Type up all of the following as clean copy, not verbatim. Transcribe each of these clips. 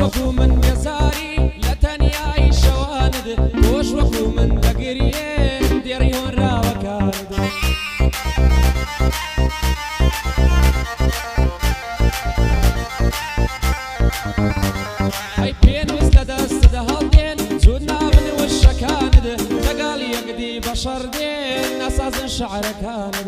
وەکو من بێزاری لە تەنیایی شەوانت تۆش وەکو من بەگریێن دێڕی هۆنراوەکانت ئەی پێنووست لە دەستدا هەڵدێن زوو ناون وشەکانت لەگەڵ یەکدی بەشەڕ دێن نەسازن شەعرەکانت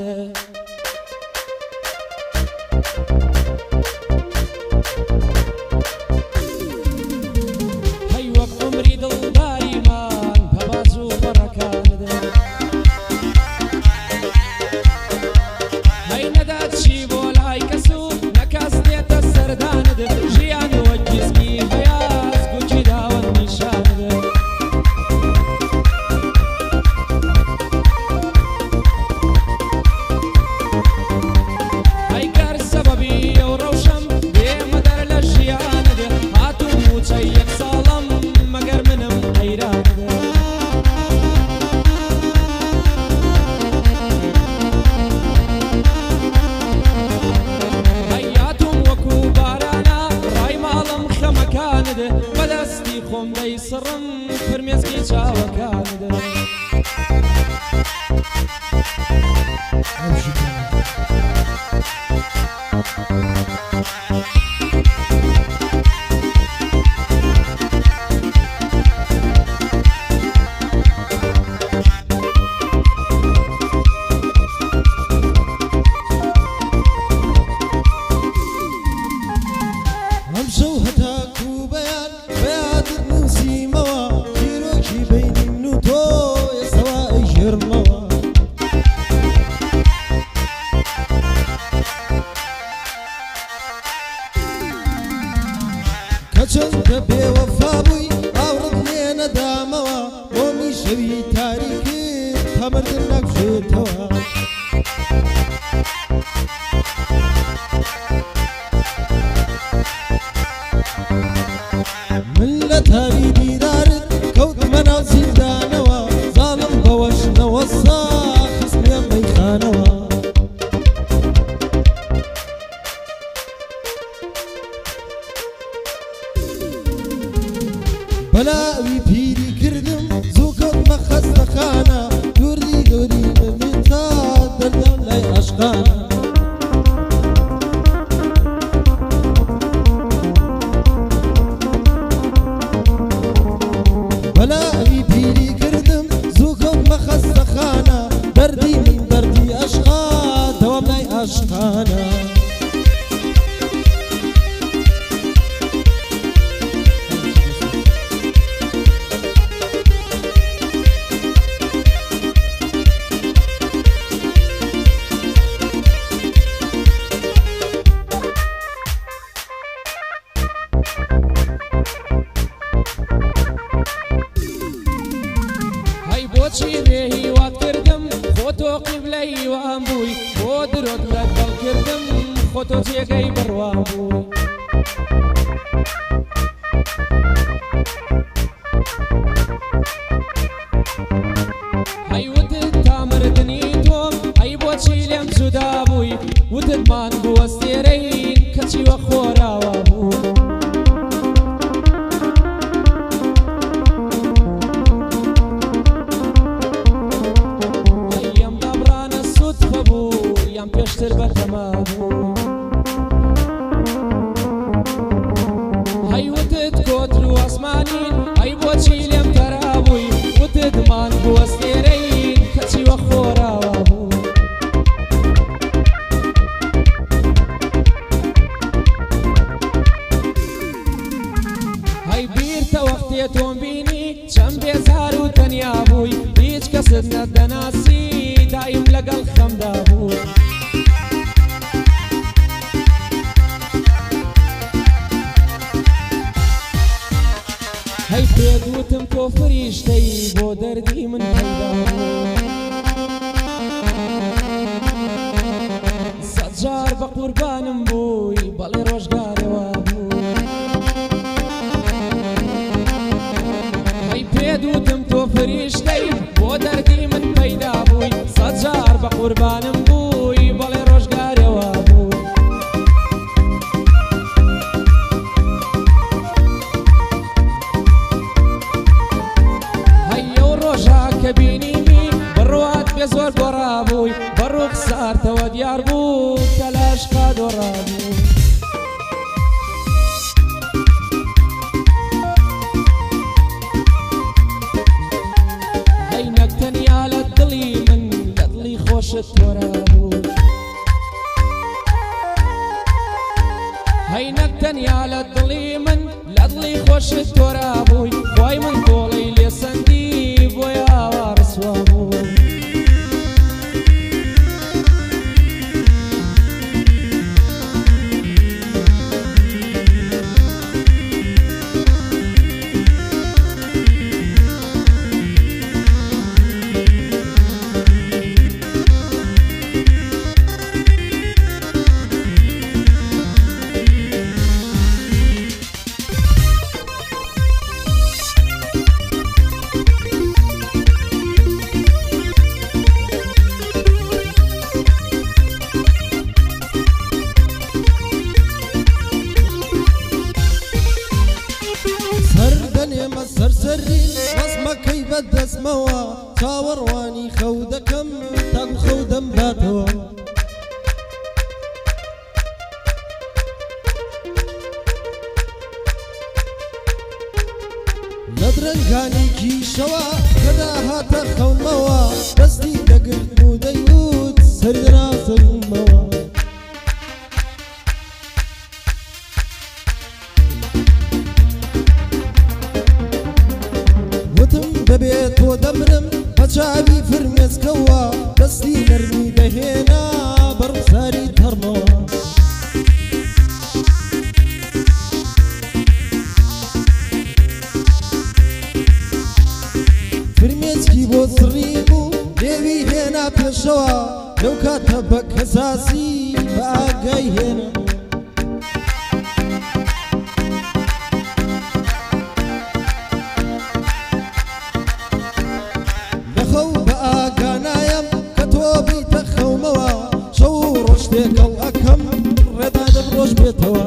بەدەستی خۆم دەیسڕم فرمێسکی چاوەکانت ئەمشەو هەتاکوو بەیان بەیادت نووسیمەوە چیرۆکی بەینی من و تۆ ئێستەوا ئەیژێڕمەوە کە چەندە بێوەفا بووی ئاوڕت لێ نەدامەوە بۆمی شەوی تاریکت تەمەردن نەکشێتەوە من لە تاوی دیدارت کەوتمە ناو زیندانەوە زاڵم بەوەش نەوەسا خستمێ مەیخانەوە بەلاوی پیری کردم زوو کەوتمە خەستەخانە دووری دووری من تا دەردەم لای عەشقانە بەلاوی پیری کردم زوو کەوتمە خەستەخانە دەردی من دەردی عەشقا دەوام لای عەشقانە بۆچی بێ هیوات کردم خۆ تۆ قیبلەی وام بووی بۆ درۆت لەگەڵ کردم خۆ تۆ جێگەی بڕوام بووی ئەی وتت تامردنی تۆم ئەی بۆچی لێم جودا بووی وتتمان بوەستێرەین کەچی وە خۆراوە بوو پێشتر بەتەما بوو ئەی وتت کۆتر و ئەسمانین ئەی بۆچی لێم تەرا بووی وتتمان بوەستێرەین کەچی وە خۆراوە بوو ئەی بیرتە وەختێ تۆم بینی چەند بێزار و تەنیا بووی هیچ کەست نەدەناسی دای لەگەڵ خەمدا بوو هەی پێدوتم تۆ فریشتەی بۆ دەردی من پەیدا بوو سەد جار بە قوربانم بووی بەڵێ ڕۆژگارەوە بوو هەی پێدوتم تۆ فریشتەی بۆ دەردی من پەیدا بووی سەد جار بە قوربانم بووی بەڵێ ڕۆژگارەوە بوو کە بینیمی بڕوات بێ زۆر گۆڕابووی بەڕوو خسارتەوە دیار بوو کە لاشقا دۆڕابوو هەی نەک تەنیا لە دڵی من لە دڵی خۆشت تۆرا بوو هەی نەک تەنیا لە دڵی من لە دڵی خۆشت تۆرا بووی وای من تۆڵی لێ سەندی بۆی ئاوا ڕسوا بوو سەرسەری ڕسمەکەی بەدەستمەوە چاوەڕوانی خەو دەکەم تاکو خەو دەمباتەوە لە درەنگانێکی شەوە کەدا هاتە خەونمەوە دەستی دەگرت و دەیوت سەردرازمەوە دەبێت تۆ دەمرم بە چاوی فرمێسکەوە دەستی نەرمی دەهێنا بەڕووساری تەڕمەوە فرمێسکی بۆ سڕی بوو لێوی هێنا پێشەوە لەو کاتە بە کەساسی بە ئاگای هێنا تێکەڵ ئەکەم ڕێدا دەبڕۆژ بێتەوە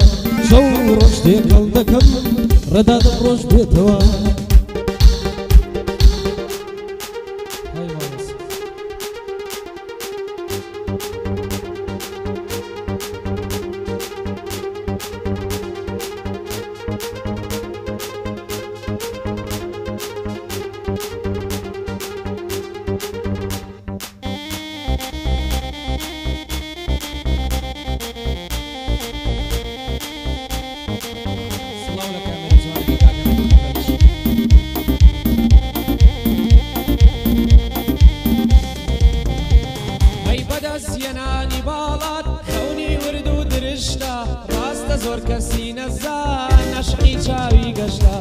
شەو ڕۆژ تێکەڵ دەکەم ڕێدا دەبڕۆژ بێتەوە زیێنانی باڵات خەونی ورد و درشتە ڕاستە زۆر کەسی نەزان عەشقی چاوی گەشتە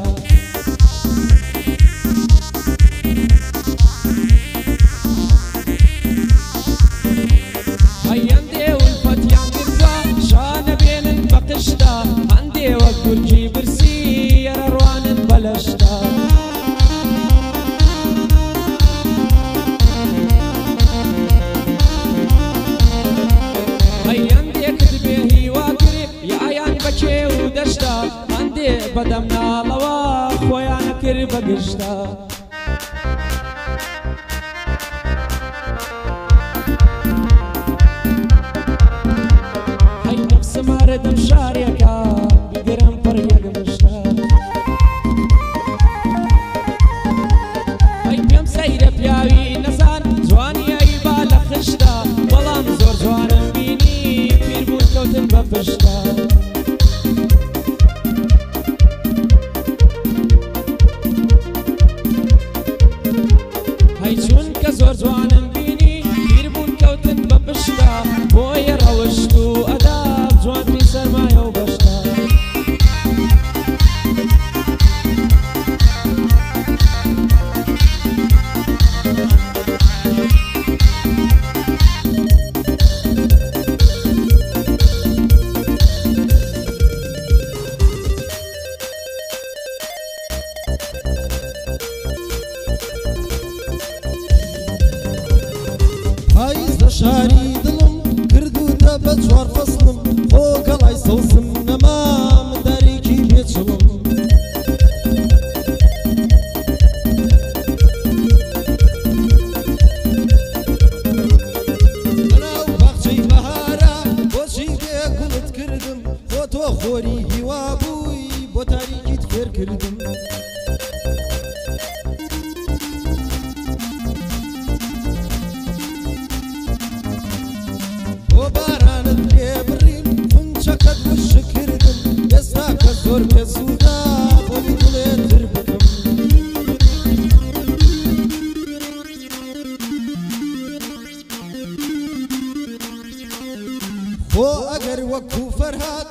هەیەندێ ولفەتیان گرتوە شانە بێنن بە قشتە هەندێ وەک گورجی برسی یەرە ڕوانن بە لەشتە بەدەم ناڵەوە خۆیانە کرد بە گشتە هەی نەفسمارە دەم شارێکە بگرم پڕ یەک مشتە هەی پێم سەیرە پیاوی نەزان جوانیایی با لە خشتە بەڵام زۆر جوانم بینی پیر بوون کەوتن بە پشتە زۆر جوانم بینی پیر بوون هەشاری دڵم کردوتە بە چوار فەسڵم خۆ گەڵای سەوزم نەما مندارێکی بێچڵم بەناو باخچەی بەهارە بۆچی بێگوڵت کردم بۆ تۆ خۆری هیوا بووی بۆ تاریکیت فێر کردم بۆ بارانت لێ بڕیم فنچەکەت وش کردم ئێستا کە زۆر پێسوودا بۆی دڵێتر بکەم خۆ ئەگەر وەکوو فەرهاد